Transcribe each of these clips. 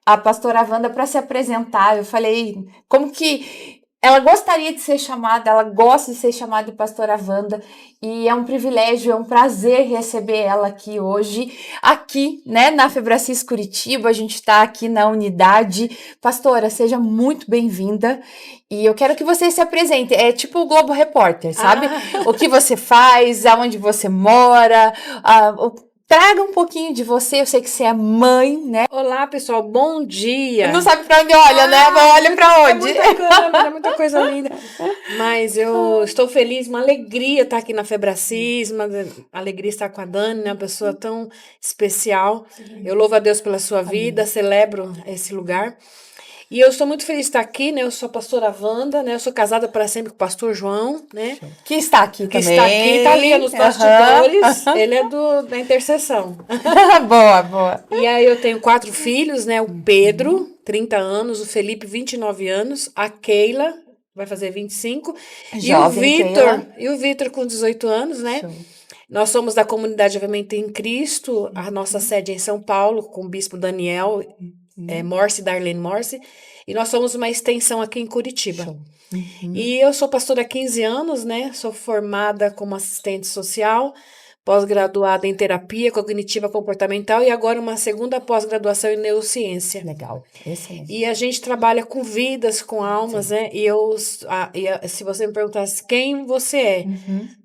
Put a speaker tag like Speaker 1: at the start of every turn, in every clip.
Speaker 1: a pastora Wanda para se apresentar. Eu falei, como que ela gostaria de ser chamada, ela gosta de ser chamada de pastora Wanda, e é um privilégio, é um prazer receber ela aqui hoje, aqui, né, na Febracis Curitiba. A gente está aqui na unidade. Pastora, seja muito bem-vinda, e eu quero que você se apresente, é tipo o Globo Repórter, sabe? O que você faz, aonde você mora, traga um pouquinho de você. Eu sei que você é mãe, né?
Speaker 2: Olá, pessoal, bom dia.
Speaker 1: Não sabe para onde olha, né? Mas olha para onde.
Speaker 2: É muita câmera, muita coisa linda. Mas eu estou feliz, uma alegria estar aqui na Febracis, uma alegria estar com a Dani, né, uma pessoa tão especial. Eu louvo a Deus pela sua vida, celebro esse lugar. E eu estou muito feliz de estar aqui, né? Eu sou a pastora Wanda, né? Eu sou casada para sempre com o pastor João, né?
Speaker 1: Que está aqui
Speaker 2: Que
Speaker 1: também.
Speaker 2: está aqui, está ali nos bastidores. Ele é da intercessão.
Speaker 1: Boa, boa.
Speaker 2: E aí eu tenho 4 filhos, né? O Pedro, 30 anos, o Felipe, 29 anos, a Keila, vai fazer 25,
Speaker 1: Jovem Keila.
Speaker 2: E o Vitor com 18 anos, né?
Speaker 1: Show.
Speaker 2: Nós somos da comunidade Avivamento em Cristo, a nossa sede é em São Paulo, com o bispo Daniel Morse, Darlene Morse, e nós somos uma extensão aqui em Curitiba. E eu sou pastora há 15 anos, né? Sou formada como assistente social, pós-graduada em terapia cognitiva comportamental e agora uma segunda pós-graduação em neurociência.
Speaker 1: Legal, excelente.
Speaker 2: E a gente trabalha com vidas, com almas, né? Se você me perguntasse quem você é,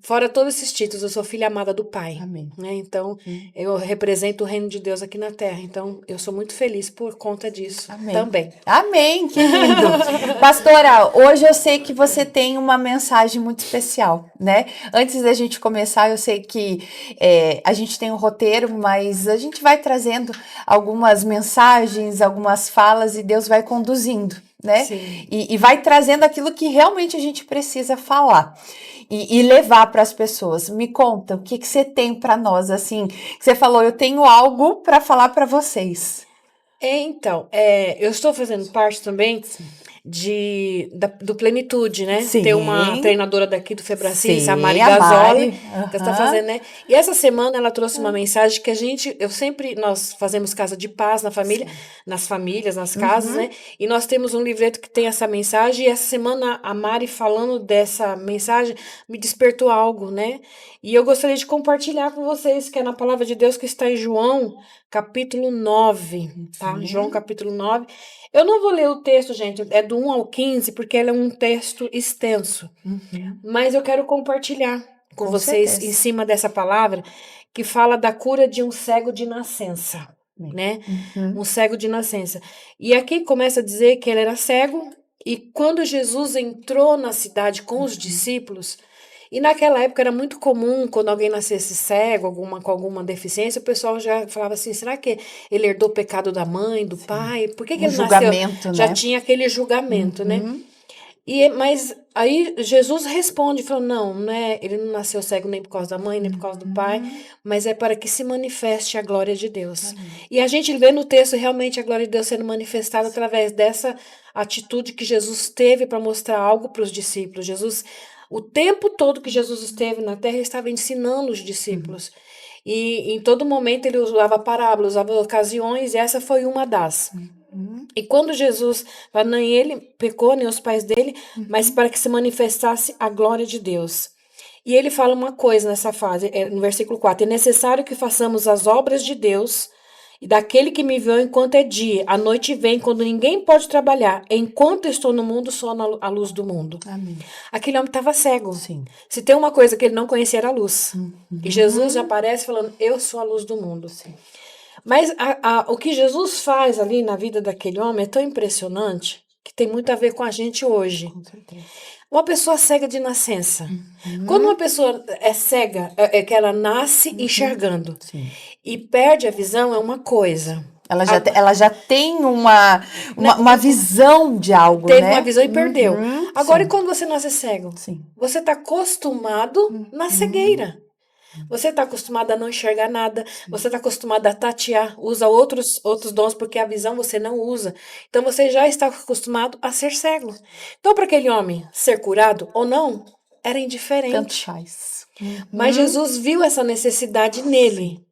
Speaker 2: fora todos esses títulos, eu sou filha amada do Pai.
Speaker 1: Amém.
Speaker 2: Né? Então, eu represento o reino de Deus aqui na Terra. Então, eu sou muito feliz por conta disso também.
Speaker 1: Amém, que lindo. Pastora, hoje eu sei que você tem uma mensagem muito especial, né? Antes da gente começar, eu sei que a gente tem um roteiro, mas a gente vai trazendo algumas mensagens, algumas falas, e Deus vai conduzindo, né? E vai trazendo aquilo que realmente a gente precisa falar e levar para as pessoas. Me conta, o que você tem para nós, assim, que você falou, eu tenho algo para falar para vocês.
Speaker 2: Então, eu estou fazendo parte também do Plenitude, né?
Speaker 1: Sim.
Speaker 2: Tem uma treinadora daqui do Febracis, a Mari
Speaker 1: a
Speaker 2: Gasoli,
Speaker 1: Mari.
Speaker 2: que está fazendo, né? E essa semana ela trouxe uma mensagem que nós fazemos casa de paz na família, nas famílias, nas casas, né? E nós temos um livreto que tem essa mensagem, e essa semana a Mari falando dessa mensagem me despertou algo, né? E eu gostaria de compartilhar com vocês, que é na palavra de Deus que está em João, capítulo 9, tá? João, capítulo 9. Eu não vou ler o texto, gente, é do 1 ao 15, porque ele é um texto extenso. Mas eu quero compartilhar com vocês, certeza, em cima dessa palavra, que fala da cura de um cego de nascença, né? Um cego de nascença. E aqui começa a dizer que ele era cego, e quando Jesus entrou na cidade com os discípulos, e naquela época era muito comum, quando alguém nascesse cego, com alguma deficiência, o pessoal já falava assim, será que ele herdou o pecado da mãe, do pai? Por que ele
Speaker 1: julgamento,
Speaker 2: nasceu? Já tinha aquele julgamento, né? Mas aí Jesus responde, falou, não é, ele não nasceu cego nem por causa da mãe, nem por causa do pai, mas é para que se manifeste a glória de Deus. E a gente vê no texto realmente a glória de Deus sendo manifestada através dessa atitude que Jesus teve para mostrar algo para os discípulos. O tempo todo que Jesus esteve na terra, ele estava ensinando os discípulos. E em todo momento ele usava parábolas, usava ocasiões, e essa foi uma das. E quando Jesus, nem ele pecou, nem os pais dele, mas para que se manifestasse a glória de Deus. E ele fala uma coisa nessa fase, no versículo 4, é necessário que façamos as obras de Deus e daquele que me enviou enquanto é dia. A noite vem quando ninguém pode trabalhar. Enquanto estou no mundo, sou a luz do mundo.
Speaker 1: Amém.
Speaker 2: Aquele homem estava cego.
Speaker 1: Sim.
Speaker 2: Se tem uma coisa que ele não conhecia, era a luz. E Jesus já aparece falando, eu sou a luz do mundo.
Speaker 1: Sim.
Speaker 2: Mas o que Jesus faz ali na vida daquele homem é tão impressionante que tem muito a ver com a gente hoje.
Speaker 1: Com certeza.
Speaker 2: Uma pessoa cega de nascença. Quando uma pessoa é cega, é que ela nasce enxergando.
Speaker 1: Sim.
Speaker 2: E perde a visão é uma coisa.
Speaker 1: Ela já tem uma visão de algo,
Speaker 2: Teve
Speaker 1: né?
Speaker 2: uma visão e perdeu. Agora,
Speaker 1: sim.
Speaker 2: e quando você nasce cego?
Speaker 1: Sim.
Speaker 2: Você está acostumado na cegueira. Você está acostumado a não enxergar nada, você está acostumado a tatear, usa outros dons, porque a visão você não usa. Então, você já está acostumado a ser cego. Então, para aquele homem ser curado ou não, era indiferente.
Speaker 1: Tanto faz.
Speaker 2: Mas Jesus viu essa necessidade nele.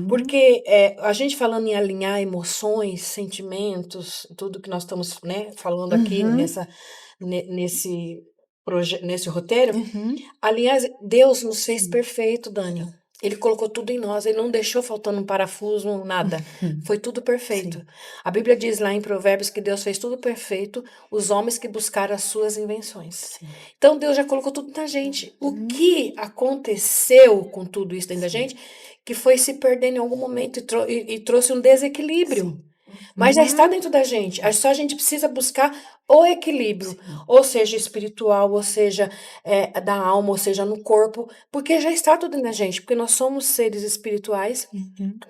Speaker 2: Porque a gente falando em alinhar emoções, sentimentos, tudo que nós estamos, né, falando aqui nesse roteiro, aliás, Deus nos fez perfeito, Dani. Ele colocou tudo em nós, ele não deixou faltando um parafuso, nada. Foi tudo perfeito.
Speaker 1: Sim.
Speaker 2: A Bíblia diz lá em Provérbios que Deus fez tudo perfeito, os homens que buscaram as suas invenções.
Speaker 1: Sim.
Speaker 2: Então Deus já colocou tudo na gente. O que aconteceu com tudo isso dentro da gente, que foi se perdendo em algum momento e trouxe um desequilíbrio. Mas já está dentro da gente. Só a gente precisa buscar o equilíbrio, ou seja, espiritual, ou seja, da alma, ou seja, no corpo, porque já está tudo na gente, porque nós somos seres espirituais,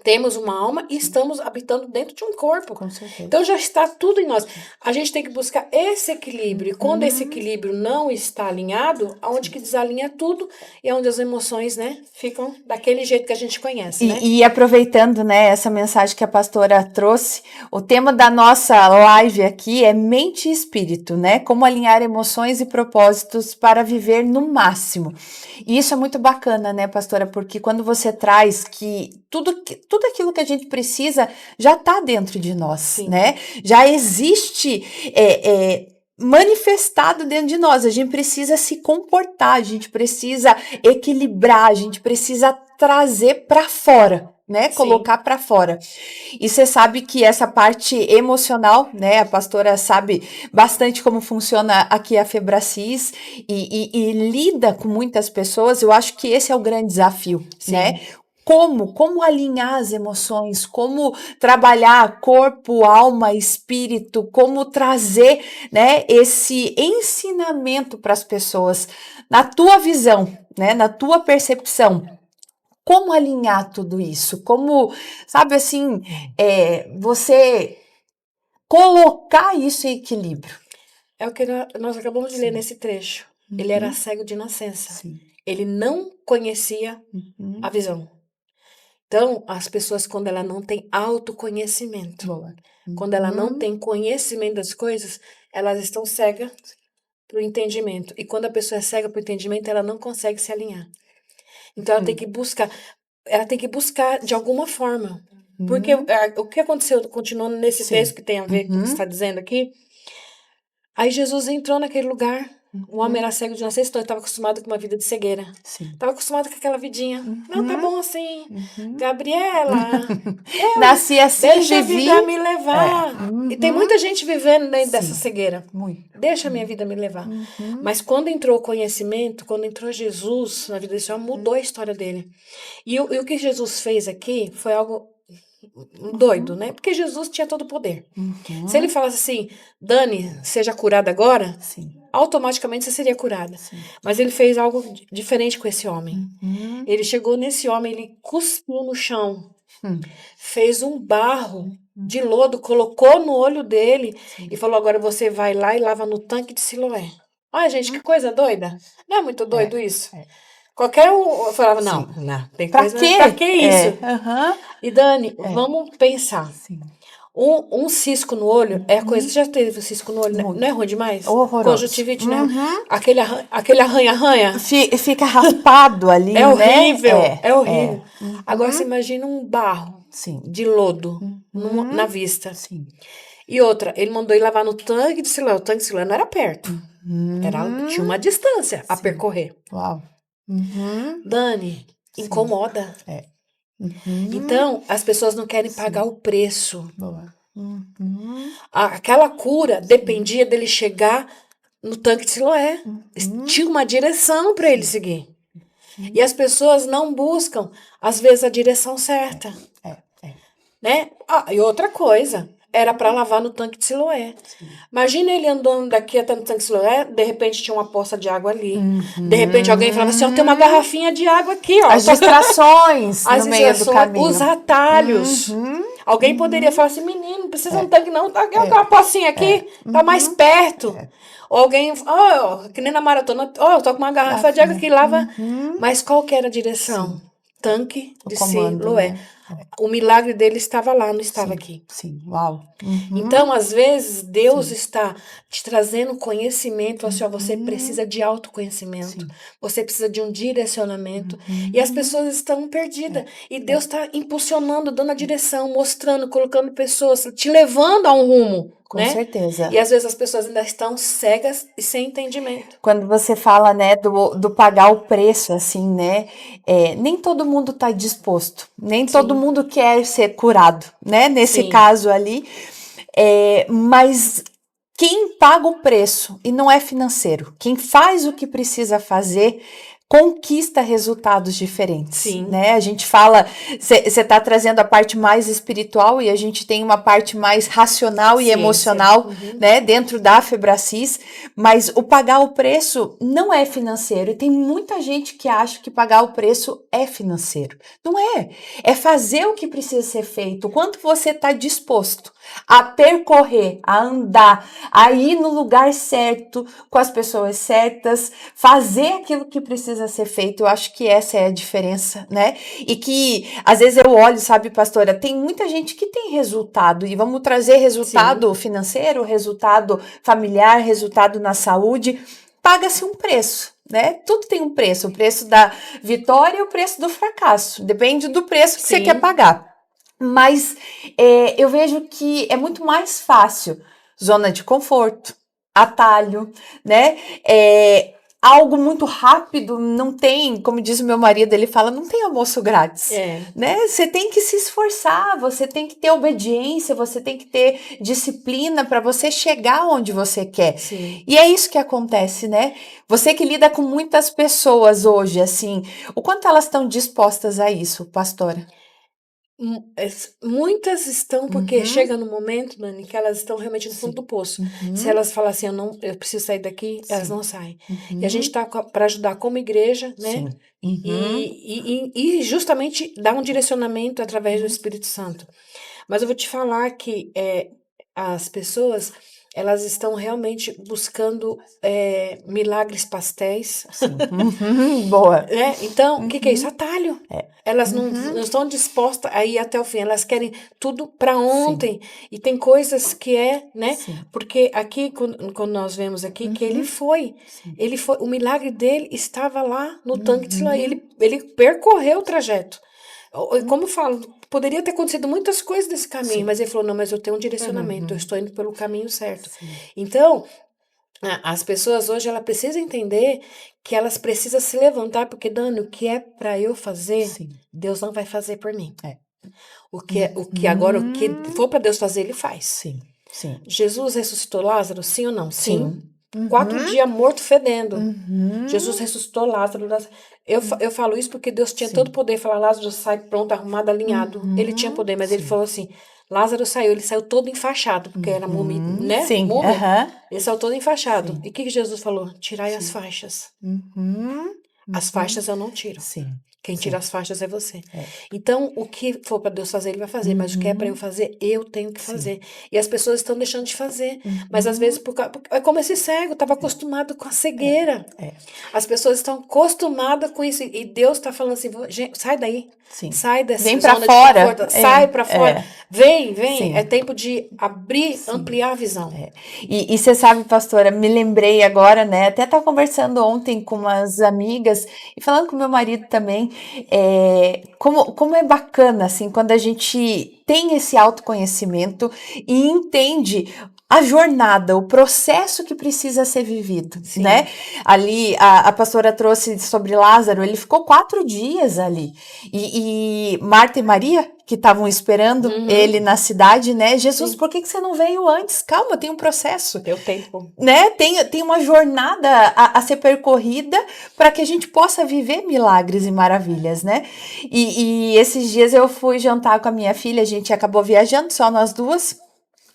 Speaker 2: temos uma alma e estamos habitando dentro de um corpo.
Speaker 1: Com certeza.
Speaker 2: Então já está tudo em nós. A gente tem que buscar esse equilíbrio. E quando esse equilíbrio não está alinhado, aonde que desalinha tudo e é onde as emoções, né, ficam daquele jeito que a gente conhece, né?
Speaker 1: E aproveitando, né, essa mensagem que a pastora trouxe, o tema da nossa live aqui é mente e espírito, né? Como alinhar emoções e propósitos para viver no máximo. E isso é muito bacana, né, pastora? Porque quando você traz que tudo aquilo que a gente precisa já está dentro de nós,
Speaker 2: Sim.
Speaker 1: né? Já existe manifestado dentro de nós. A gente precisa se comportar, a gente precisa equilibrar, a gente precisa trazer para fora, né?
Speaker 2: Sim.
Speaker 1: Colocar para fora. E você sabe que essa parte emocional, né? A pastora sabe bastante como funciona aqui a Febracis e lida com muitas pessoas. Eu acho que esse é o grande desafio,
Speaker 2: Sim.
Speaker 1: né? Como alinhar as emoções, como trabalhar corpo, alma, espírito, como trazer, né, esse ensinamento para as pessoas, na tua visão, né, na tua percepção. Como alinhar tudo isso? Como, sabe assim, você colocar isso em equilíbrio?
Speaker 2: É o que nós acabamos de ler nesse trecho. Ele era cego de nascença.
Speaker 1: Sim.
Speaker 2: Ele não conhecia a visão. Então, as pessoas, quando ela não tem autoconhecimento,
Speaker 1: Boa.
Speaker 2: quando ela não tem conhecimento das coisas, elas estão cegas para o entendimento. E quando a pessoa é cega para o entendimento, ela não consegue se alinhar. Então, ela tem que buscar de alguma forma. Porque o que aconteceu, continuando nesse texto que tem a ver com o que você está dizendo aqui, aí Jesus entrou naquele lugar, o homem era cego de nascença, então ele estava acostumado com uma vida de cegueira. Estava acostumado com aquela vidinha. Não, tá bom assim. Gabriela,
Speaker 1: Nasci assim,
Speaker 2: deixa a
Speaker 1: vivi.
Speaker 2: vida me levar. E tem muita gente vivendo dentro dessa cegueira.
Speaker 1: Muito.
Speaker 2: Deixa a minha vida me levar. Mas quando entrou o conhecimento, quando entrou Jesus na vida desse homem, mudou a história dele. E o que Jesus fez aqui foi algo doido, né? Porque Jesus tinha todo o poder. Se ele falasse assim, Dani, seja curada agora, automaticamente você seria curada. Mas ele fez algo diferente com esse homem. Ele chegou nesse homem, ele cuspiu no chão, fez um barro de lodo, colocou no olho dele e falou, agora você vai lá e lava no tanque de Siloé. Olha, gente, que coisa doida. Não é muito doido isso? Qualquer um falava, não, tem
Speaker 1: Pra
Speaker 2: coisa...
Speaker 1: quê?
Speaker 2: Pra que isso?
Speaker 1: Uhum.
Speaker 2: E Dani, vamos pensar.
Speaker 1: Sim.
Speaker 2: Um cisco no olho é a coisa... Você já teve um cisco no olho? Né? Não é ruim demais?
Speaker 1: Horroroso.
Speaker 2: Conjuntivite, né? Aquele arranha-arranha.
Speaker 1: Fica raspado ali,
Speaker 2: É horrível.
Speaker 1: Né?
Speaker 2: É horrível. Agora você imagina um barro de lodo na vista.
Speaker 1: Sim.
Speaker 2: E outra, ele mandou ir lavar no tanque de Siloé. O tanque de Siloé não era perto. Tinha uma distância a percorrer.
Speaker 1: Uau.
Speaker 2: Dani, incomoda. Então, as pessoas não querem pagar o preço.
Speaker 1: Boa.
Speaker 2: Aquela cura dependia dele chegar no tanque de Siloé. Tinha uma direção para ele seguir. E as pessoas não buscam, às vezes, a direção certa. Né? E outra coisa, era para lavar no tanque de Siloé. Imagina ele andando daqui até no tanque de Siloé, de repente tinha uma poça de água ali. De repente alguém falava assim, tem uma garrafinha de água aqui, ó.
Speaker 1: As distrações no meio do caminho.
Speaker 2: Os atalhos. Alguém poderia falar assim, menino, não precisa de um tanque não, tá uma pocinha aqui, tá mais perto. Ou alguém, que nem na maratona, eu tô com uma garrafa de água que lava. Mas qual que era a direção? tanque
Speaker 1: O
Speaker 2: de
Speaker 1: comando,
Speaker 2: Siloé.
Speaker 1: né?
Speaker 2: O milagre dele estava lá, não estava
Speaker 1: Sim,
Speaker 2: aqui.
Speaker 1: sim, uau.
Speaker 2: Então, às vezes, Deus
Speaker 1: Sim.
Speaker 2: está te trazendo conhecimento, assim, ó, você precisa de autoconhecimento,
Speaker 1: Sim.
Speaker 2: você precisa de um direcionamento, e as pessoas estão perdidas, e Deus está impulsionando, dando a direção, mostrando, colocando pessoas, te levando a um rumo,
Speaker 1: Com
Speaker 2: né?
Speaker 1: certeza.
Speaker 2: E às vezes as pessoas ainda estão cegas e sem entendimento.
Speaker 1: Quando você fala, né, do pagar o preço, assim, né, nem todo mundo está disposto, nem todo
Speaker 2: Sim,
Speaker 1: mundo quer ser curado, né, nesse
Speaker 2: sim,
Speaker 1: caso ali, mas quem paga o preço, e não é financeiro, quem faz o que precisa fazer, conquista resultados diferentes,
Speaker 2: sim,
Speaker 1: né? A gente fala, você está trazendo a parte mais espiritual e a gente tem uma parte mais racional e
Speaker 2: ciência.
Speaker 1: emocional, né, dentro da Febracis, mas o pagar o preço não é financeiro, e tem muita gente que acha que pagar o preço é financeiro. Não é, é fazer o que precisa ser feito, o quanto você está disposto a percorrer, a andar, a ir no lugar certo, com as pessoas certas, fazer aquilo que precisa ser feito. Eu acho que essa é a diferença, né? E que às vezes eu olho, sabe, pastora, tem muita gente que tem resultado, e vamos trazer resultado financeiro, resultado familiar, resultado na saúde, paga-se um preço. Né? Tudo tem um preço, o preço da vitória e o preço do fracasso, depende do preço que você quer pagar. Mas eu vejo que é muito mais fácil, zona de conforto, atalho, né? Algo muito rápido, não tem, como diz o meu marido, ele fala, não tem almoço grátis, né? Você tem que se esforçar, você tem que ter obediência, você tem que ter disciplina para você chegar onde você quer.
Speaker 2: Sim.
Speaker 1: E é isso que acontece, né? Você que lida com muitas pessoas hoje, assim, o quanto elas estão dispostas a isso, pastora?
Speaker 2: Muitas estão porque chega no momento, Dani, que elas estão realmente no fundo do poço. Se elas falam assim, eu preciso sair daqui, elas não saem. E a gente está para ajudar como igreja, né? E justamente dar um direcionamento através do Espírito Santo. Mas eu vou te falar que as pessoas, elas estão realmente buscando milagres pastéis.
Speaker 1: Boa.
Speaker 2: Né? Então, o que é isso? Atalho. Elas não estão dispostas a ir até o fim, elas querem tudo para ontem. E tem coisas que né? Porque aqui, quando nós vemos aqui, que ele foi, o milagre dele estava lá no tanque de Siloé, ele percorreu o trajeto. Como eu falo, poderia ter acontecido muitas coisas nesse caminho, mas ele falou, não, mas eu tenho um direcionamento, eu estou indo pelo caminho certo. Então, as pessoas hoje, elas precisam entender que elas precisam se levantar, porque, Dani, o que é para eu fazer, Deus não vai fazer por mim. O que agora, o que for para Deus fazer, Ele faz. Jesus ressuscitou Lázaro, sim ou não? Sim. 4 dias morto fedendo. Jesus ressuscitou Lázaro. Eu falo isso porque Deus tinha todo o poder de falar, Lázaro sai pronto, arrumado, alinhado. Ele tinha poder, mas ele falou assim, Lázaro saiu, ele saiu todo enfaixado, porque era múmia, né? Múmia. Ele saiu todo enfaixado. E o que Jesus falou? Tirai as faixas. As faixas eu não tiro. Quem tira as faixas é você. Então, o que for para Deus fazer, Ele vai fazer. Mas o que é para eu fazer, eu tenho que fazer. E as pessoas estão deixando de fazer. Mas às vezes, é como esse cego, estava acostumado com a cegueira. As pessoas estão acostumadas com isso. E Deus está falando assim, gente, sai daí. Sai dessa
Speaker 1: Vem
Speaker 2: zona
Speaker 1: pra fora.
Speaker 2: de conforto. Sai para fora. Vem. É tempo de abrir, ampliar a visão.
Speaker 1: E você sabe, pastora, me lembrei agora, né? Até estava conversando ontem com umas amigas e falando com meu marido também, como é bacana, assim, quando a gente tem esse autoconhecimento e entende a jornada, o processo que precisa ser vivido, né? Ali, a pastora trouxe sobre Lázaro, ele ficou 4 dias ali. E Marta e Maria, que estavam esperando ele na cidade, né? Jesus, por que você não veio antes? Calma, tem um processo.
Speaker 2: Tem o tempo.
Speaker 1: Né? Tem uma jornada a ser percorrida para que a gente possa viver milagres e maravilhas, né? E esses dias eu fui jantar com a minha filha, a gente acabou viajando, só nós duas.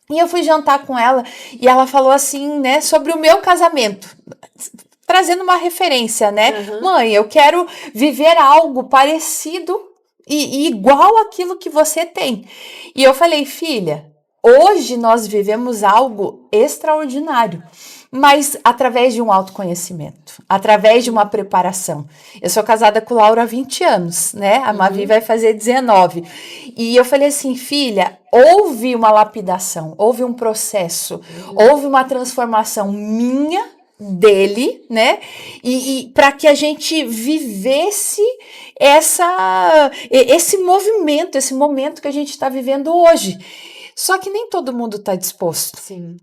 Speaker 1: E eu fui jantar com ela e ela falou assim, né, sobre o meu casamento, trazendo uma referência, né? Mãe, eu quero viver algo parecido e igual àquilo que você tem. E eu falei, filha, Hoje nós vivemos algo extraordinário, mas através de um autoconhecimento, através de uma preparação. Eu sou casada com Laura há 20 anos, né? A Mavi vai fazer 19. E eu falei assim, filha, houve uma lapidação, houve um processo, houve uma transformação minha, dele, né? E para que a gente vivesse esse movimento, esse momento que a gente está vivendo hoje. Só que nem todo mundo está disposto.
Speaker 2: Sim.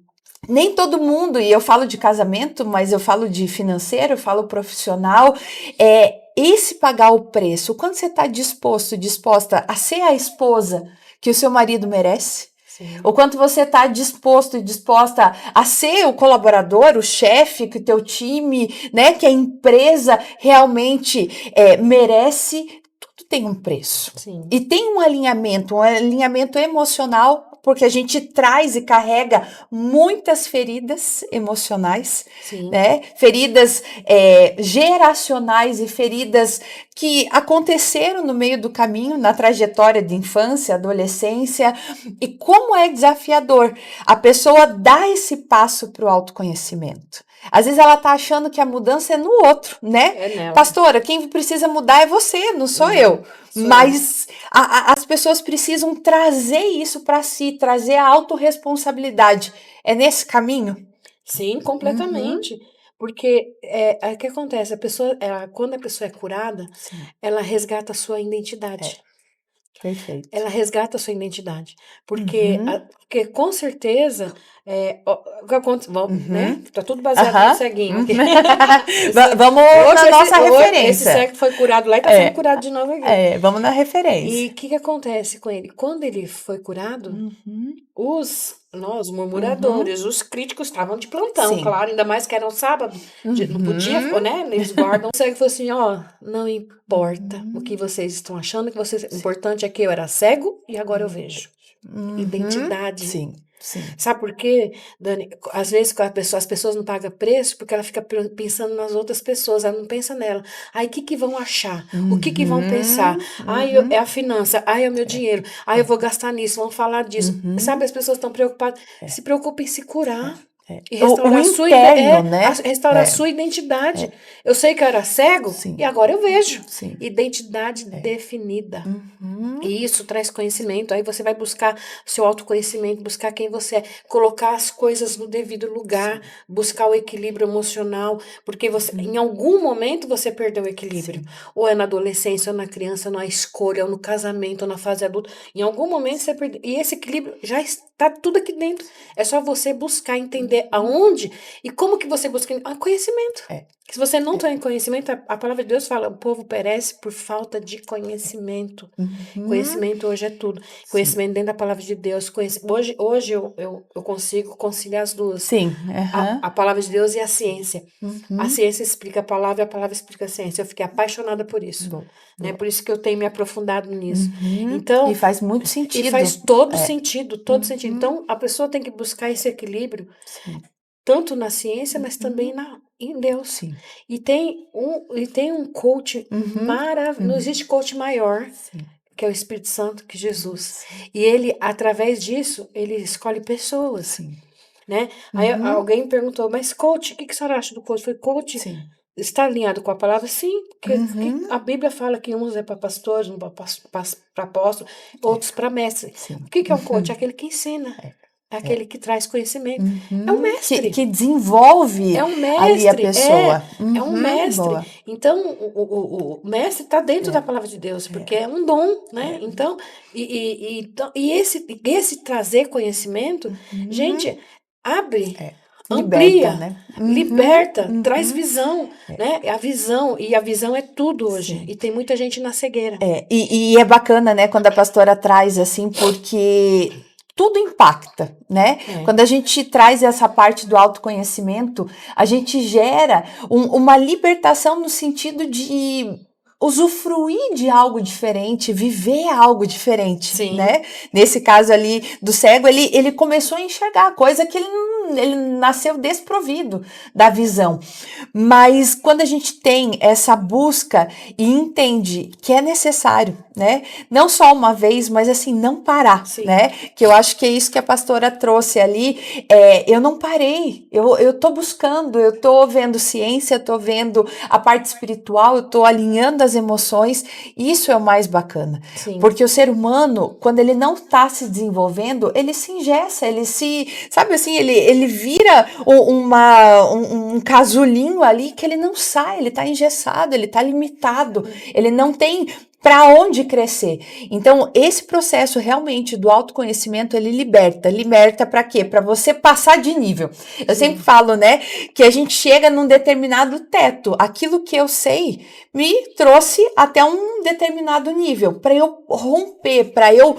Speaker 1: Nem todo mundo, e eu falo de casamento, mas eu falo de financeiro, eu falo profissional, esse pagar o preço, quando você está disposta a ser a esposa que o seu marido merece, sim, o quanto você está disposto e disposta a ser o colaborador, o chefe que o teu time, né, que a empresa realmente merece, tudo tem um preço.
Speaker 2: Sim.
Speaker 1: E tem um alinhamento emocional, porque a gente traz e carrega muitas feridas emocionais, né? Feridas geracionais e feridas que aconteceram no meio do caminho, na trajetória de infância, adolescência, e como é desafiador a pessoa dar esse passo para o autoconhecimento. Às vezes ela tá achando que a mudança é no outro, né?
Speaker 2: É nela.
Speaker 1: Pastora, quem precisa mudar é você, não sou eu. Mas as pessoas precisam trazer isso para si, trazer a autorresponsabilidade. É nesse caminho?
Speaker 2: Sim, completamente. Porque o que acontece? Quando a pessoa é curada, sim, ela resgata a sua identidade.
Speaker 1: Perfeito.
Speaker 2: Ela resgata a sua identidade. Porque com certeza, né? Tá tudo baseado no ceguinho.
Speaker 1: Vamos na nossa referência.
Speaker 2: Esse cego foi curado lá e tá sendo curado de novo aqui.
Speaker 1: Vamos na referência.
Speaker 2: E o que acontece com ele? Quando ele foi curado, os murmuradores, os críticos estavam de plantão, sim, claro, ainda mais que era um sábado, não podia, né? Eles guardam. O cego falou assim, não importa o que vocês estão achando, o importante é que eu era cego e agora eu vejo. Identidade.
Speaker 1: Sim. Sim.
Speaker 2: Sabe por quê, Dani? Às vezes as pessoas não pagam preço porque ela fica pensando nas outras pessoas, ela não pensa nela. Aí o que vão achar? O que vão pensar? É a finança, é o meu dinheiro, eu vou gastar nisso, vão falar disso. Sabe, as pessoas estão preocupadas. Se preocupem em se curar. E restaurar a sua identidade. Eu sei que eu era cego, sim, e agora eu vejo. Sim. Identidade definida. E isso traz conhecimento. Aí você vai buscar seu autoconhecimento, buscar quem você é, colocar as coisas no devido lugar, sim, buscar o equilíbrio emocional, porque em algum momento você perdeu o equilíbrio. Sim. Ou é na adolescência, ou na criança, ou na escolha, ou no casamento, ou na fase adulta. Em algum momento você perdeu. E esse equilíbrio já está tudo aqui dentro. É só você buscar entender aonde e como que você busca conhecimento. Se você não tem conhecimento, a palavra de Deus fala, o povo perece por falta de conhecimento. Conhecimento hoje é tudo. Sim. Conhecimento dentro da palavra de Deus. Hoje eu consigo conciliar as duas.
Speaker 1: Sim.
Speaker 2: A palavra de Deus e a ciência. A ciência explica a palavra explica a ciência. Eu fiquei apaixonada por isso. Né? Por isso que eu tenho me aprofundado nisso. Então,
Speaker 1: e faz muito sentido.
Speaker 2: E faz todo sentido, todo sentido. Então, a pessoa tem que buscar esse equilíbrio, sim, tanto na ciência, mas também em Deus. Sim. E tem um coach maravilhoso. Não existe coach maior, sim, que é o Espírito Santo, que Jesus. Sim. E ele, através disso, ele escolhe pessoas. Sim. Né? Aí alguém perguntou, mas coach, o que a senhora acha do coach? Eu falei, coach, sim, está alinhado com a palavra? Sim, porque a Bíblia fala que uns é para pastores, uns para apóstolos, outros para mestres. Sim. O que é um coach? É aquele que ensina. É aquele que traz conhecimento. É um mestre.
Speaker 1: Que desenvolve ali a pessoa.
Speaker 2: É um mestre. Boa. Então, o mestre está dentro da palavra de Deus, porque é um dom, né? Então, esse trazer conhecimento, gente, abre... Amplia, liberta, traz visão, né? A visão é tudo hoje. Sim. E tem muita gente na cegueira.
Speaker 1: E é bacana, né, quando a pastora traz assim, porque tudo impacta, né? Quando a gente traz essa parte do autoconhecimento, a gente gera uma libertação no sentido de usufruir de algo diferente, viver algo diferente,
Speaker 2: Sim.
Speaker 1: né? Nesse caso ali do cego, ele começou a enxergar coisa que ele nasceu desprovido da visão. Mas quando a gente tem essa busca e entende que é necessário, né? Não só uma vez, mas assim, não parar,
Speaker 2: Sim.
Speaker 1: né? Que eu acho que é isso que a pastora trouxe ali. Eu não parei, eu tô buscando, eu tô vendo ciência, tô vendo a parte espiritual, eu tô alinhando as emoções. Isso é o mais bacana.
Speaker 2: Sim.
Speaker 1: Porque o ser humano, quando ele não tá se desenvolvendo, ele se engessa, sabe assim, ele vira um casulinho ali que ele não sai, ele tá engessado, ele tá limitado, ele não tem para onde crescer. Então, esse processo realmente do autoconhecimento, ele liberta para quê? Para você passar de nível. Eu sempre falo, né, que a gente chega num determinado teto. Aquilo que eu sei me trouxe até um determinado nível. Para eu romper, para eu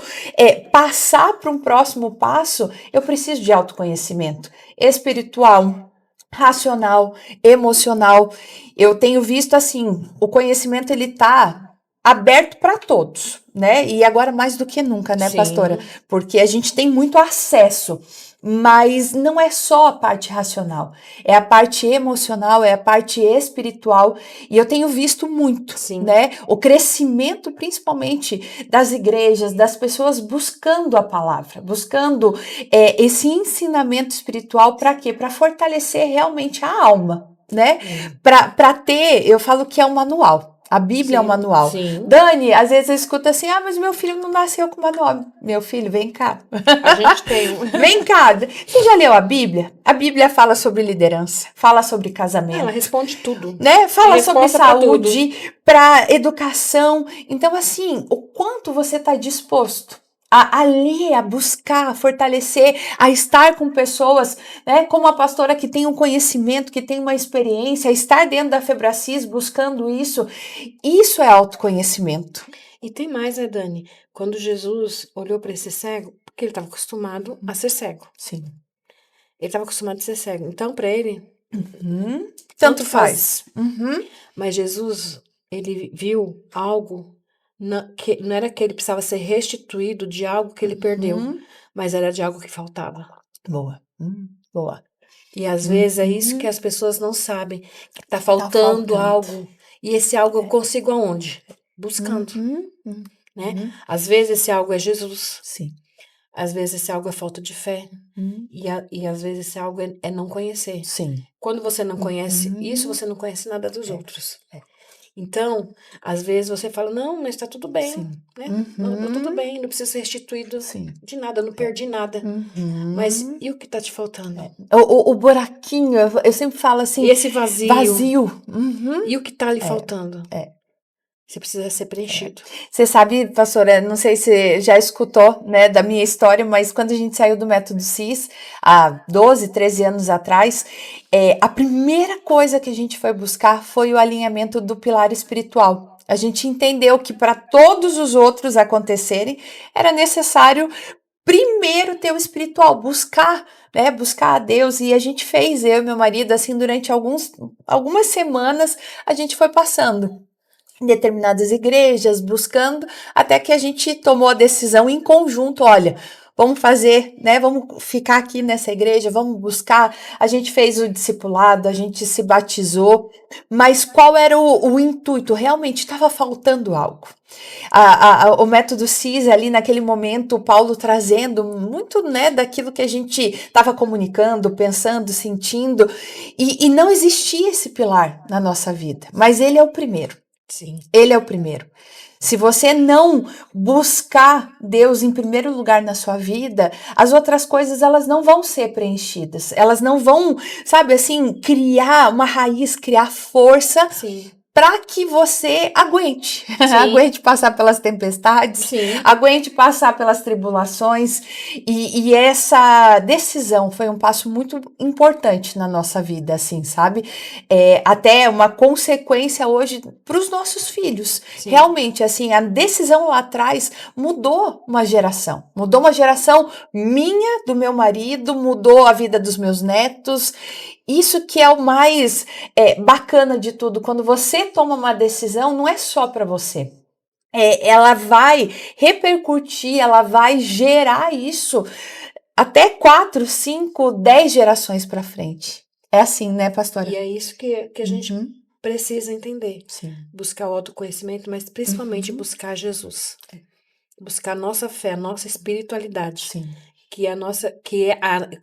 Speaker 1: passar para um próximo passo, eu preciso de autoconhecimento espiritual, racional, emocional. Eu tenho visto assim, o conhecimento ele tá aberto para todos, né? E agora mais do que nunca, né,
Speaker 2: Sim.
Speaker 1: pastora? Porque a gente tem muito acesso, mas não é só a parte racional, é a parte emocional, é a parte espiritual, e eu tenho visto muito,
Speaker 2: Sim.
Speaker 1: né? O crescimento, principalmente das igrejas, das pessoas buscando a palavra, buscando esse ensinamento espiritual para quê? Para fortalecer realmente a alma, né? Para ter, eu falo que é um manual. A Bíblia é um manual.
Speaker 2: Sim.
Speaker 1: Dani, às vezes eu escuto assim, mas meu filho não nasceu com manual. Meu filho, vem cá.
Speaker 2: A gente tem.
Speaker 1: Vem cá. Você já leu a Bíblia? A Bíblia fala sobre liderança, fala sobre casamento.
Speaker 2: Ela responde tudo.
Speaker 1: Né? Fala sobre
Speaker 2: Resposta
Speaker 1: saúde, para educação. Então, assim, o quanto você está disposto a ler, a buscar, a fortalecer, a estar com pessoas, né, como a pastora que tem um conhecimento, que tem uma experiência, a estar dentro da Febracis buscando isso é autoconhecimento.
Speaker 2: E tem mais, né, Dani? Quando Jesus olhou para esse cego, porque ele estava acostumado a ser cego.
Speaker 1: Sim.
Speaker 2: Ele estava acostumado a ser cego. Então, para ele,
Speaker 1: tanto faz.
Speaker 2: Mas Jesus, ele viu algo que não era que ele precisava ser restituído de algo que ele perdeu, mas era de algo que faltava.
Speaker 1: Boa. Boa.
Speaker 2: E às vezes é isso que as pessoas não sabem, que está faltando algo. E esse algo eu consigo aonde? Buscando. Né? Às vezes esse algo é Jesus.
Speaker 1: Sim.
Speaker 2: Às vezes esse algo é falta de fé. E às vezes esse algo é não conhecer.
Speaker 1: Sim.
Speaker 2: Quando você não conhece isso, você não conhece nada dos outros. Então, às vezes você fala, não, mas está tudo bem.
Speaker 1: Sim.
Speaker 2: Né? Não, tá tudo bem, não precisa ser restituído de nada, não perdi nada. Mas e o que está te faltando?
Speaker 1: O buraquinho, eu sempre falo assim.
Speaker 2: E esse vazio?
Speaker 1: Vazio.
Speaker 2: E o que está lhe faltando? Você precisa ser preenchido.
Speaker 1: Você sabe, pastora, não sei se você já escutou, né, da minha história, mas quando a gente saiu do Método CIS, há 12, 13 anos atrás, a primeira coisa que a gente foi buscar foi o alinhamento do pilar espiritual. A gente entendeu que para todos os outros acontecerem, era necessário primeiro ter o espiritual, buscar a Deus, e a gente fez, eu e meu marido, assim, durante algumas semanas, a gente foi passando em determinadas igrejas, buscando, até que a gente tomou a decisão em conjunto, olha, vamos fazer, né, vamos ficar aqui nessa igreja, vamos buscar, a gente fez o discipulado, a gente se batizou, mas qual era o intuito? Realmente estava faltando algo. O método CIS ali naquele momento, o Paulo trazendo muito, né, daquilo que a gente estava comunicando, pensando, sentindo, e não existia esse pilar na nossa vida, mas ele é o primeiro.
Speaker 2: Sim.
Speaker 1: Ele é o primeiro. Se você não buscar Deus em primeiro lugar na sua vida, as outras coisas elas não vão ser preenchidas. Elas não vão, sabe assim, criar uma raiz, criar força para que você aguente. Aguente passar pelas tempestades, aguente passar pelas tribulações. E essa decisão foi um passo muito importante na nossa vida, assim, sabe? Até uma consequência hoje para os nossos filhos. Realmente, assim, a decisão lá atrás mudou uma geração. Mudou uma geração minha, do meu marido, mudou a vida dos meus netos. isso que é o mais bacana de tudo. Quando você toma uma decisão, não é só para você. Ela vai repercutir, ela vai gerar isso até 4, 5, 10 gerações para frente. É assim, né, pastora?
Speaker 2: E é isso que a gente precisa entender.
Speaker 1: Sim.
Speaker 2: Buscar o autoconhecimento, mas principalmente buscar Jesus. Buscar a nossa fé, a nossa espiritualidade.
Speaker 1: Sim.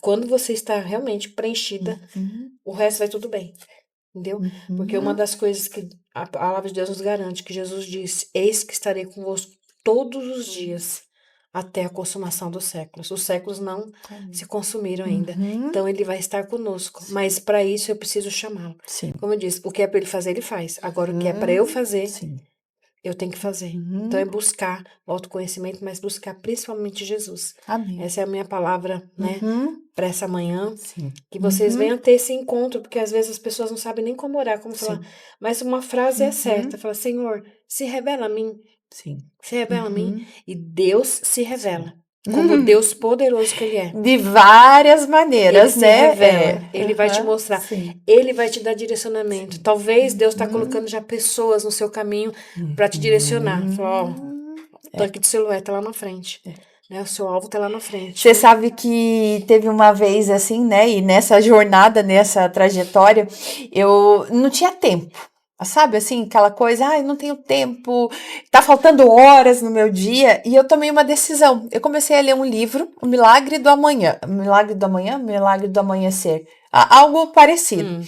Speaker 2: Quando você está realmente preenchida, o resto vai tudo bem. Entendeu? Porque uma das coisas que a palavra de Deus nos garante, que Jesus disse, eis que estarei convosco todos os dias, até a consumação dos séculos. Os séculos não se consumiram ainda. Então, ele vai estar conosco. Mas, para isso, eu preciso chamá-lo.
Speaker 1: Sim.
Speaker 2: Como eu disse, o que é para ele fazer, ele faz. Agora, o que é para eu fazer, eu tenho que fazer. Então, é buscar o autoconhecimento, mas buscar principalmente Jesus.
Speaker 1: Amém.
Speaker 2: Essa é a minha palavra, né? Para essa manhã.
Speaker 1: Sim.
Speaker 2: Que vocês venham ter esse encontro, porque às vezes as pessoas não sabem nem como orar, como falar. Mas uma frase é certa. Fala, Senhor, se revela a mim.
Speaker 1: Sim.
Speaker 2: Se revela a mim. E Deus se revela. Como Deus poderoso que Ele é.
Speaker 1: De várias maneiras,
Speaker 2: Ele
Speaker 1: né?
Speaker 2: se revela. Ele vai te mostrar.
Speaker 1: Sim.
Speaker 2: Ele vai te dar direcionamento. Talvez Deus está colocando já pessoas no seu caminho para te direcionar. Fala, ó, o tanque de Siloé está lá na frente. Né? O seu alvo está lá na frente.
Speaker 1: Você sabe que teve uma vez assim, né? E nessa jornada, nessa trajetória, eu não tinha tempo. Sabe, assim, aquela coisa, eu não tenho tempo, tá faltando horas no meu dia, e eu tomei uma decisão. Eu comecei a ler um livro, O Milagre do Amanhã, Milagre do Amanhecer, algo parecido.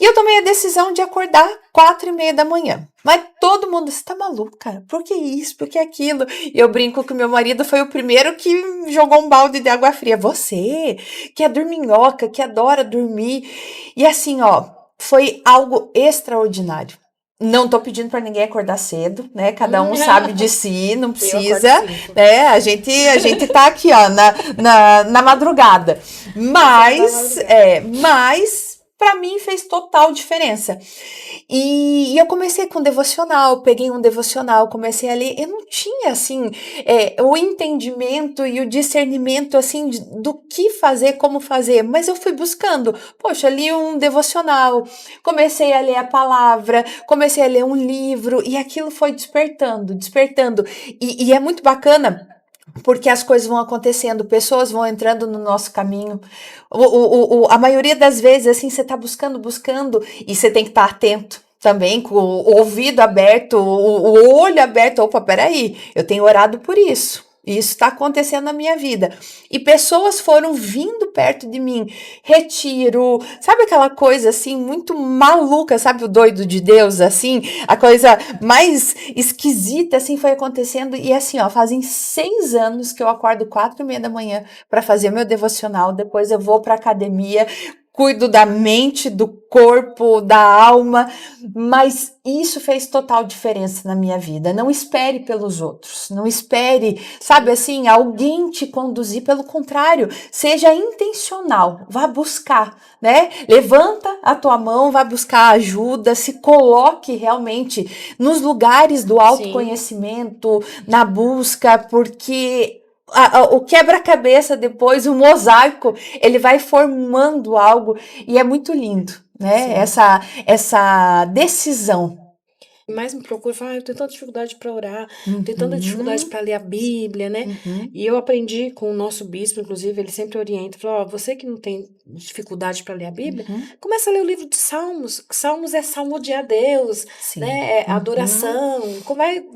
Speaker 1: E eu tomei a decisão de acordar 4:30 da manhã. Mas todo mundo, você tá maluca? Por que isso? Por que aquilo? E eu brinco que meu marido foi o primeiro que jogou um balde de água fria. Você, que é dorminhoca, que adora dormir. E assim, foi algo extraordinário. Não tô pedindo para ninguém acordar cedo, né? Cada um sabe de si, não precisa, né? A gente tá aqui, na madrugada. Mas para mim fez total diferença. E eu comecei com devocional, peguei um devocional, comecei a ler. Eu não tinha, assim, o entendimento e o discernimento, assim, do que fazer, como fazer. Mas eu fui buscando. Poxa, li um devocional, comecei a ler a palavra, comecei a ler um livro. E aquilo foi despertando. E é muito bacana, porque as coisas vão acontecendo, pessoas vão entrando no nosso caminho. A maioria das vezes, assim, você está buscando, e você tem que estar atento também, com o ouvido aberto, o olho aberto. Opa, peraí, eu tenho orado por isso. Isso está acontecendo na minha vida. E pessoas foram vindo perto de mim. Retiro, sabe aquela coisa assim, muito maluca, sabe o doido de Deus, assim? A coisa mais esquisita, assim, foi acontecendo. E assim, fazem 6 anos que eu acordo 4:30 da manhã para fazer meu devocional. Depois eu vou para academia, cuido da mente, do corpo, da alma, mas isso fez total diferença na minha vida. Não espere pelos outros, não espere, sabe assim, alguém te conduzir. Pelo contrário, seja intencional, vá buscar, né? Levanta a tua mão, vá buscar ajuda, se coloque realmente nos lugares do autoconhecimento, na busca, porque o quebra-cabeça depois, o mosaico, ele vai formando algo e é muito lindo, né? Essa decisão.
Speaker 2: Mais me procura e fala, eu tenho tanta dificuldade para orar, tenho tanta dificuldade para ler a Bíblia, né? E eu aprendi com o nosso bispo, inclusive, ele sempre orienta, fala, você que não tem dificuldade para ler a Bíblia, começa a ler o livro de Salmos. Salmos é salmodiar a Deus, né? É adoração.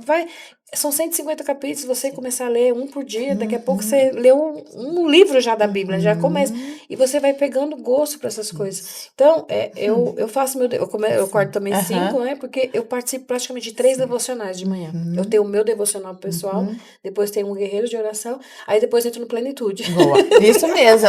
Speaker 2: Vai. São 150 capítulos, você começar a ler um por dia, daqui a pouco você lê um livro já da Bíblia, já começa, e você vai pegando gosto para essas coisas. Então, eu faço eu acordo também 5, né, porque eu participo praticamente de 3 devocionais de manhã. Eu tenho o meu devocional pessoal, depois tenho um guerreiro de oração, aí depois entro no plenitude.
Speaker 1: Boa, isso mesmo,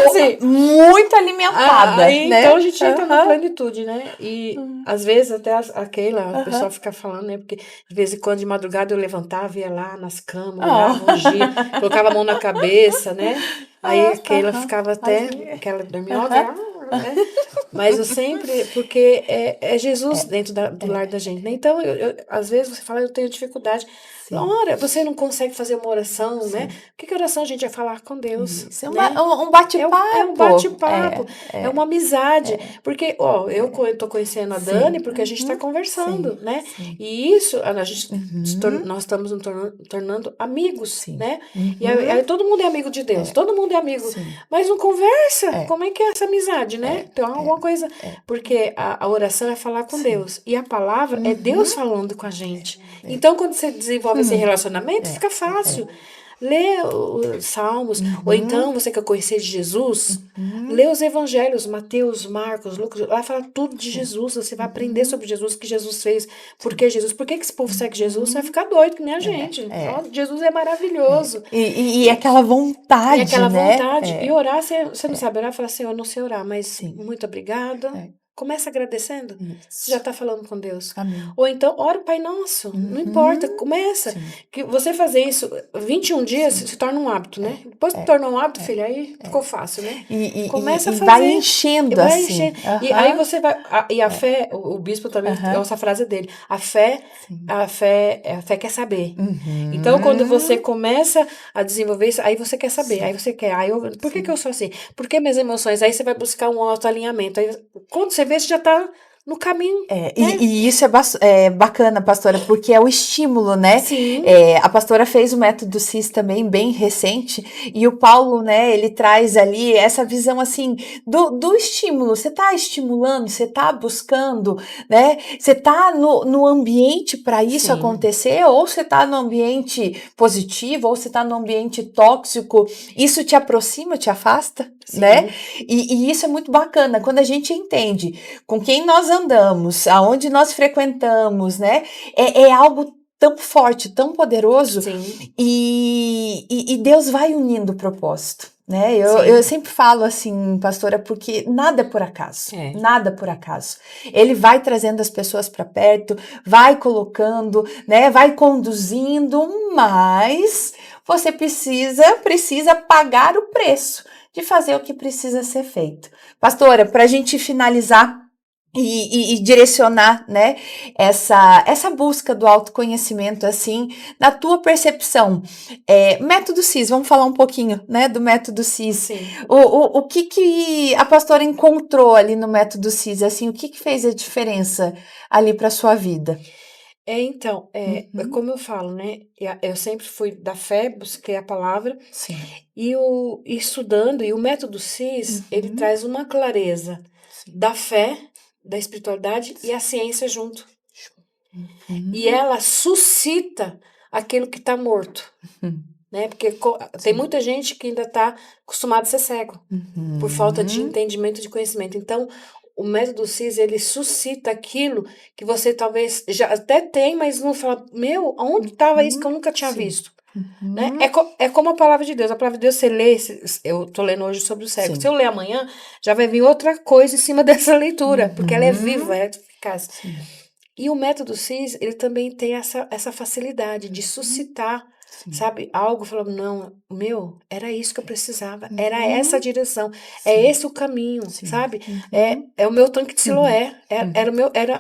Speaker 1: assim, muito alimentada, né?
Speaker 2: Então a gente entra na plenitude, né, e às vezes até a pessoa fica falando, né, porque de vez em quando de madrugada eu levantava, ia lá nas camas, olhava, ungia, colocava a mão na cabeça, né? Aí aquela ficava até, aquela dorminhoca, né? Mas eu sempre, porque é Jesus dentro do lar da gente, né? Então, às vezes você fala, eu tenho dificuldade.
Speaker 1: Sim.
Speaker 2: Ora, você não consegue fazer uma oração,
Speaker 1: Sim.
Speaker 2: né? O que oração a gente vai falar com Deus?
Speaker 1: Isso.
Speaker 2: Né?
Speaker 1: Um bate-papo.
Speaker 2: É um bate-papo, é uma amizade. Porque, ó, eu tô conhecendo a Dani porque a gente está conversando,
Speaker 1: Sim.
Speaker 2: né?
Speaker 1: Sim.
Speaker 2: E isso, a gente, nós estamos nos tornando amigos,
Speaker 1: Sim.
Speaker 2: né? E aí todo mundo é amigo de Deus, todo mundo é amigo,
Speaker 1: Sim.
Speaker 2: mas não conversa. Como é que é essa amizade, né? Então, alguma coisa. Porque a oração é falar com Deus e a palavra é Deus falando com a gente. Então, quando você desenvolve esse relacionamento, fica fácil. Lê os Salmos, ou então você quer conhecer de Jesus, lê os Evangelhos, Mateus, Marcos, Lucas, lá fala tudo de Jesus, você vai aprender sobre Jesus, o que Jesus fez, por que Jesus, por que esse povo segue Jesus, você vai ficar doido que nem a gente. Ó, Jesus é maravilhoso.
Speaker 1: E aquela vontade,
Speaker 2: E aquela
Speaker 1: né?
Speaker 2: vontade. E orar, você não sabe orar, fala assim, eu não sei orar, mas muito obrigada. Começa agradecendo. Você já está falando com Deus.
Speaker 1: Amém.
Speaker 2: Ou então, ora o Pai Nosso. Não importa, começa. Que você fazer isso 21 dias se torna um hábito, né? Depois que torna um hábito, filha, aí ficou fácil, né? Começa a fazer.
Speaker 1: Vai enchendo
Speaker 2: vai
Speaker 1: assim.
Speaker 2: enchendo. E aí você vai. E a fé, o bispo também, essa frase dele. A fé quer saber. Então, quando você começa a desenvolver isso, aí você quer saber. Aí você quer. Por que eu sou assim? Por que minhas emoções? Aí você vai buscar um autoalinhamento. Aí, quando você vê, você já está no caminho. Né?
Speaker 1: E isso é bacana, pastora, porque é o estímulo, né?
Speaker 2: Sim.
Speaker 1: A pastora fez o método CIS também, bem recente, e o Paulo, né, ele traz ali essa visão, assim, do estímulo. Você está estimulando, você está buscando, né? Você está no ambiente para isso acontecer, ou você está no ambiente positivo, ou você está no ambiente tóxico. Isso te aproxima, te afasta, né? E isso é muito bacana, quando a gente entende com quem nós andamos, aonde nós frequentamos, né? É algo tão forte, tão poderoso.
Speaker 2: Sim.
Speaker 1: E Deus vai unindo o propósito, né? Eu sempre falo assim, pastora, porque nada é por acaso. Nada por acaso. Ele vai trazendo as pessoas para perto, vai colocando, né? Vai conduzindo, mas você precisa pagar o preço de fazer o que precisa ser feito. Pastora, para a gente finalizar e direcionar, né, essa busca do autoconhecimento, assim, na tua percepção, método CIS, vamos falar um pouquinho, né, do método CIS.
Speaker 2: Sim.
Speaker 1: O que a pastora encontrou ali no método CIS, assim, o que fez a diferença ali para sua vida?
Speaker 2: Então, como eu falo, né? Eu sempre fui da fé, busquei a palavra.
Speaker 1: Sim.
Speaker 2: E estudando, e o método CIS, ele traz uma clareza da fé, da espiritualidade e a ciência junto. E ela suscita aquilo que está morto. Né? Porque tem muita gente que ainda está acostumada a ser cego, por falta de entendimento, de conhecimento. Então, o método CIS, ele suscita aquilo que você talvez já até tem, mas não fala, meu, onde estava isso que eu nunca tinha visto? Né? É como a palavra de Deus. A palavra de Deus, você lê, eu estou lendo hoje sobre o cego. Se eu ler amanhã, já vai vir outra coisa em cima dessa leitura, porque ela é viva, é eficaz. E o método CIS, ele também tem essa facilidade de suscitar, sabe, algo, falando, não, era isso que eu precisava, era essa a direção, é esse o caminho, sabe? É o meu tanque de Siloé,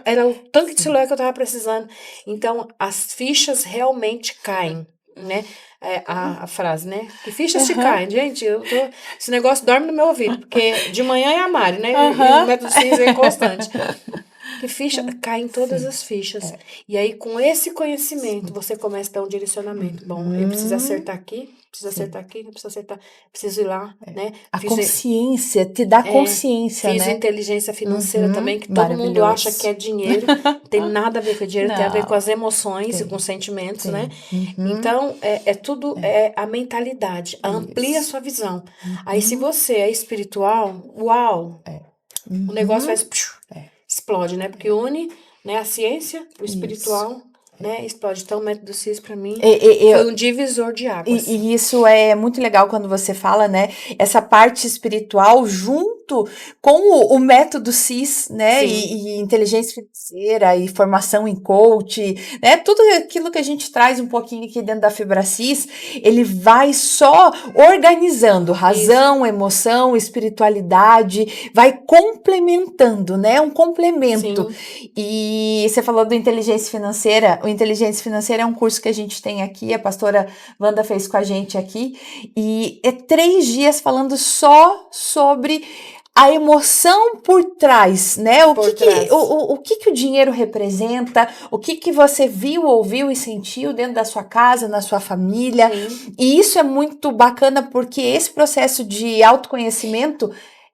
Speaker 2: era o tanque de Siloé que eu estava precisando. Então, as fichas realmente caem, né? A frase, né? Que fichas te caem, gente, esse negócio dorme no meu ouvido, porque de manhã é a Mari, né? E o método CIS é constante. Que ficha, caem todas as fichas. E aí, com esse conhecimento, você começa a dar um direcionamento. Bom, eu preciso acertar aqui, preciso ir lá, né?
Speaker 1: A consciência, te dá consciência,
Speaker 2: fiz
Speaker 1: né?
Speaker 2: inteligência financeira também, que todo mundo acha que é dinheiro. Tem nada a ver com dinheiro, tem a ver com as emoções e com os sentimentos, né? Então, tudo a mentalidade, amplia a sua visão. Aí, se você é espiritual, uau! O negócio faz... explode, né? Porque une, né, a ciência, o espiritual, né, explode. Então, o método CIS, para mim, foi um divisor de águas.
Speaker 1: E isso é muito legal quando você fala, né, essa parte espiritual junto junto com o método CIS, né,
Speaker 2: Sim.
Speaker 1: e inteligência financeira e formação em coach, né, tudo aquilo que a gente traz um pouquinho aqui dentro da FibraCIS, ele vai só organizando razão, emoção, espiritualidade, vai complementando, né, um complemento.
Speaker 2: Sim.
Speaker 1: E você falou do inteligência financeira, o inteligência financeira é um curso que a gente tem aqui, a pastora Wanda fez com a gente aqui, e é 3 dias falando só sobre a emoção por trás, né? O que o dinheiro representa, o que você viu, ouviu e sentiu dentro da sua casa, na sua família.
Speaker 2: Sim.
Speaker 1: E isso é muito bacana porque esse processo de autoconhecimento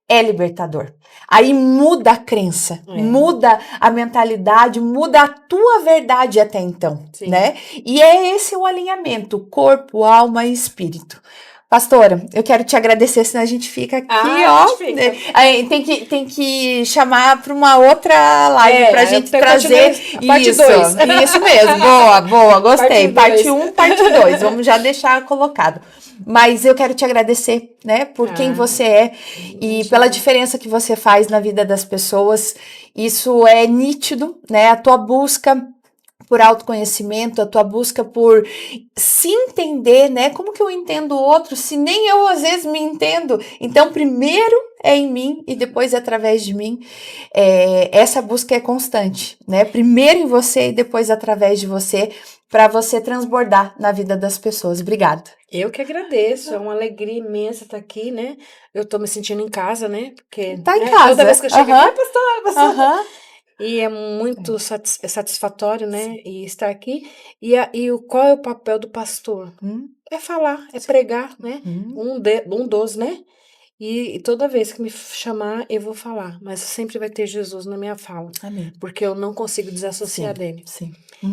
Speaker 1: é libertador. Aí muda a crença, muda a mentalidade, muda a tua verdade até então,
Speaker 2: Sim.
Speaker 1: né? E é esse o alinhamento, corpo, alma e espírito. Pastora, eu quero te agradecer, senão a gente fica aqui, ó.
Speaker 2: A gente fica.
Speaker 1: Né? Aí tem que chamar para uma outra live pra gente trazer
Speaker 2: a parte 2.
Speaker 1: Isso mesmo. Boa, gostei.
Speaker 2: Parte
Speaker 1: 1, parte 2. Vamos já deixar colocado. Mas eu quero te agradecer, né, por quem você é e pela diferença que você faz na vida das pessoas. Isso é nítido, né? A tua busca por autoconhecimento, a tua busca por se entender, né? Como que eu entendo o outro se nem eu às vezes me entendo? Então, primeiro é em mim e depois é através de mim. Essa busca é constante, né? Primeiro em você e depois através de você, para você transbordar na vida das pessoas. Obrigada.
Speaker 2: Eu que agradeço, é uma alegria imensa estar aqui, né? Eu tô me sentindo em casa, né? Porque
Speaker 1: Tá em casa.
Speaker 2: Toda vez que eu chego aqui, pastora. E é muito
Speaker 1: É.
Speaker 2: satisfatório, né?
Speaker 1: Sim.
Speaker 2: E estar aqui. E qual é o papel do pastor? É falar, é pregar, né? Um dos, né? E toda vez que me chamar, eu vou falar. Mas sempre vai ter Jesus na minha fala.
Speaker 1: Amém.
Speaker 2: Porque eu não consigo desassociar dele.
Speaker 1: Sim.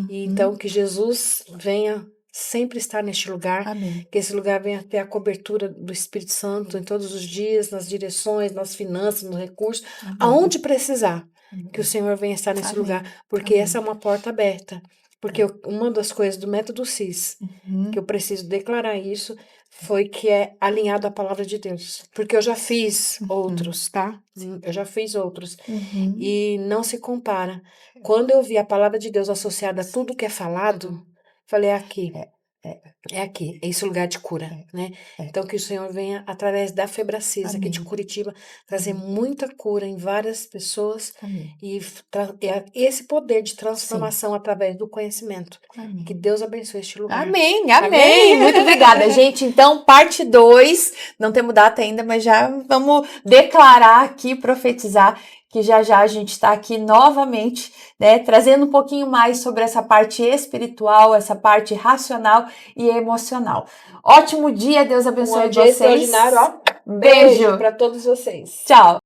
Speaker 2: E então, que Jesus venha sempre estar neste lugar.
Speaker 1: Amém.
Speaker 2: Que esse lugar venha ter a cobertura do Espírito Santo em todos os dias, nas direções, nas finanças, nos recursos, aonde precisar. Que o Senhor venha estar nesse lugar. Porque essa é uma porta aberta. Porque uma das coisas do método CIS, que eu preciso declarar isso, foi que é alinhado à palavra de Deus. Porque eu já fiz outros, tá? Eu já fiz outros. E não se compara. Quando eu vi a palavra de Deus associada a tudo que é falado, falei, é aqui. É aqui, é esse lugar de cura, né? Então, que o Senhor venha, através da FebraCIS, aqui de Curitiba, trazer muita cura em várias pessoas e esse poder de transformação através do conhecimento. Que Deus abençoe este lugar.
Speaker 1: Amém. Muito obrigada, gente. Então, parte 2, não temos data ainda, mas já vamos declarar aqui, profetizar, que já a gente está aqui novamente, né, trazendo um pouquinho mais sobre essa parte espiritual, essa parte racional e emocional. Ótimo dia, Deus abençoe vocês.
Speaker 2: Extraordinário, ó.
Speaker 1: Beijo
Speaker 2: para todos vocês.
Speaker 1: Tchau.